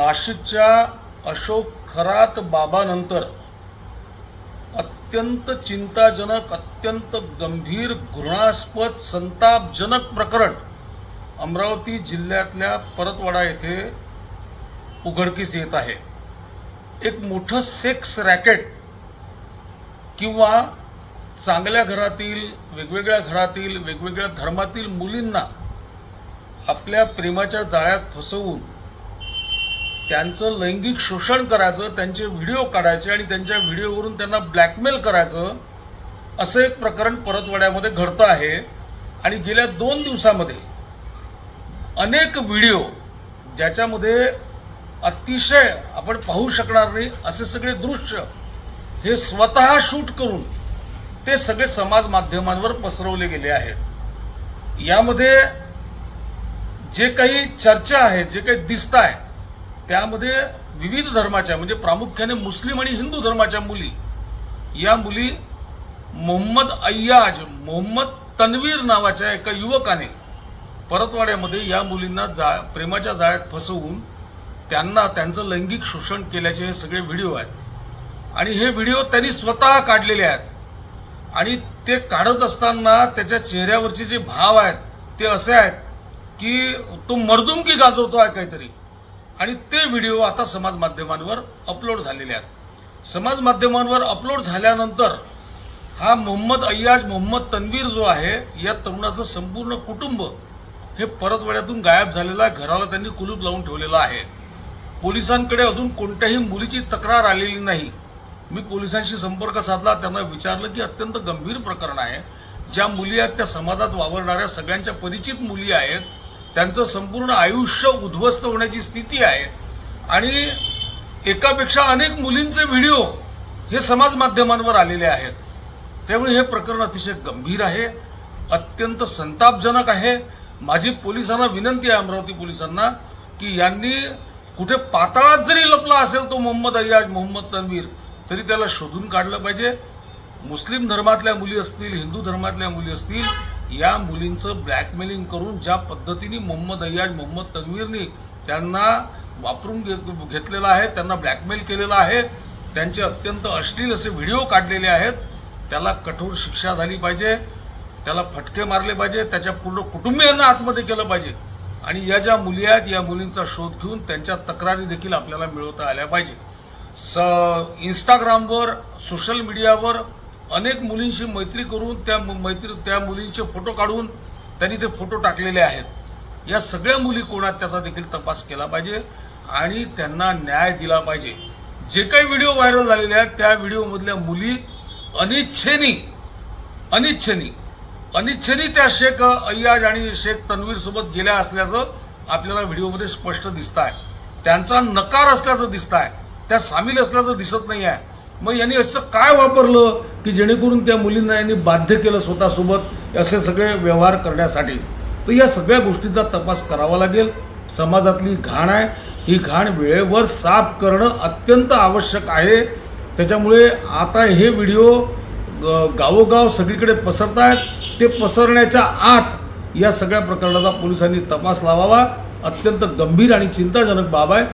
नाशिकच्या अशोक खरात बाबानंतर अत्यंत चिंताजनक, अत्यंत गंभीर, घृणास्पद, संतापजनक प्रकरण अमरावती जिल्ह्यातल्या परतवाडा येथे उघडकीस येत आहे। एक मोठं सेक्स रॅकेट किंवा चांगल्या घरातील, वेगवेगळ्या घरातील, वेगवेगळ्या धर्मातील मुलींना आपल्या प्रेमाच्या जाळ्यात फसवून त्यांचं लैंगिक शोषण करायचं, त्यांचे व्हिडिओ काढायचे आणि त्यांच्या व्हिडिओवरून त्यांना ब्लॅकमेल करायचं, असं एक प्रकरण परतवाड्यामध्ये घडतं आहे। आणि गेल्या 2 दिवसांमध्ये अनेक व्हिडिओ ज्याच्यामध्ये अतिशय आपण पाहू शकणार नाही असे सगळे दृश्य हे स्वतः शूट करून ते सगळे समाज माध्यमांवर पसरवले गेले आहेत। यामध्ये जे काही चर्चा आहे, जे काही दिसत आहे, त्यामध्ये विविध धर्माच्या म्हणजे प्रामुख्याने मुस्लिम आणि हिंदू धर्माच्या मुली, या मुली मोहम्मद अय्याज, मोहम्मद तन्वीर नावाच्या एका युवकाने परतवाड्यामध्ये या मुलींना प्रेमाच्या जाळ्यात फसवून त्यांना त्यांचं लैंगिक शोषण केल्याचे हे सगळे व्हिडिओ आहेत। आणि हे व्हिडिओ त्यांनी स्वतः काढलेले आहेत आणि ते काढत असताना त्याच्या चेहऱ्यावरचे जे भाव आहेत ते असे आहेत की तो मर्दुमकी गाजवतो आहे काहीतरी। आणि ते व्हिडिओ आता समाज माध्यमांवर अपलोड झालेले आहेत। समाज माध्यमांवर अपलोड झाल्यानंतर हा मोहम्मद अय्याज, मोहम्मद तन्वीर जो आहे, या तरुणाचं संपूर्ण कुटुंब हे परतवाड्यातून गायब झालेलं आहे। घराला त्यांनी कुलूप लावून ठेवलेलं आहे। पोलिसांकडे अजून कोणत्याही मुलीची तक्रार आलेली नाही। मी पोलिसांशी संपर्क साधला, त्यांना विचारलं की अत्यंत गंभीर प्रकरण आहे, ज्या मुली आहेत त्या समाजात वावरणाऱ्या सगळ्यांच्या परिचित मुली आहेत, त्यांचं संपूर्ण आयुष्य उद्ध्वस्त होण्याची स्थिती आहे आणि एकापेक्षा अनेक मुलींचे व्हिडिओ हे समाज माध्यमांवर आलेले आहेत। त्यामुळे हे प्रकरण अतिशय गंभीर आहे, अत्यंत संतापजनक आहे। माझी पोलिसांना विनंती आहे, अमरावती पोलिसांना, की यांनी कुठे पाताळात जरी लपला असेल तो मोहम्मद अय्याज, मोहम्मद तन्वीर, तरी त्याला शोधून काढलं पाहिजे। मुस्लिम धर्मातल्या मुली असतील, हिंदू धर्मातल्या मुली असतील, या मुलींचं ब्लॅकमेलिंग करून ज्या पद्धतीने मोहम्मद अय्याज, मोहम्मद तन्वीरनी त्यांना वापरून घेतलेलं आहे, त्यांना ब्लॅकमेल केलेलं आहे, त्यांचे अत्यंत अश्लील असे व्हिडिओ काढलेले आहेत, त्याला कठोर शिक्षा झाली पाहिजे, त्याला फटके मारले पाहिजे, त्याच्या पूर्ण कुटुंबियांना आतमध्ये केलं पाहिजे। आणि या ज्या मुली आहेत या मुलींचा शोध घेऊन त्यांच्या तक्रारी देखील आपल्याला मिळवता आल्या पाहिजे। इंस्टाग्रामवर, सोशल मीडियावर अनेक मुलींशी मैत्री करून त्या मुलींचे फोटो काढून त्यांनी ते फोटो टाकलेले आहेत। या सगळ्या मुली कोणात त्याचा देखील तपास केला पाहिजे आणि त्यांना न्याय दिला पाहिजे। जे काही व्हिडिओ व्हायरल झालेले आहेत त्या व्हिडिओमधल्या मुली अनिच्छेनी त्या शेख अय्याज आणि शेख तन्वीर सोबत गेल्या असल्याचं आपल्याला व्हिडिओमध्ये स्पष्ट दिसत आहे। त्यांचा नकार असल्याचं दिसत आहे, त्या सामील असल्याचं दिसत नाही आहे। मग यांनी असं काय वापरलं की जेणेकरून त्या मुलींना यांनी बाध्य केलं स्वतःसोबत असे सगळे व्यवहार करण्यासाठी? तर या सगळ्या गोष्टीचा तपास करावा लागेल। समाजातली घाण आहे, ही घाण वेळेवर साफ करणं अत्यंत आवश्यक आहे। त्याच्यामुळे आता हे व्हिडिओ गावोगाव सगळीकडे पसरत आहेत, ते पसरण्याच्या आत या सगळ्या प्रकरणाचा पोलिसांनी तपास लावावा। अत्यंत गंभीर आणि चिंताजनक बाब आहे।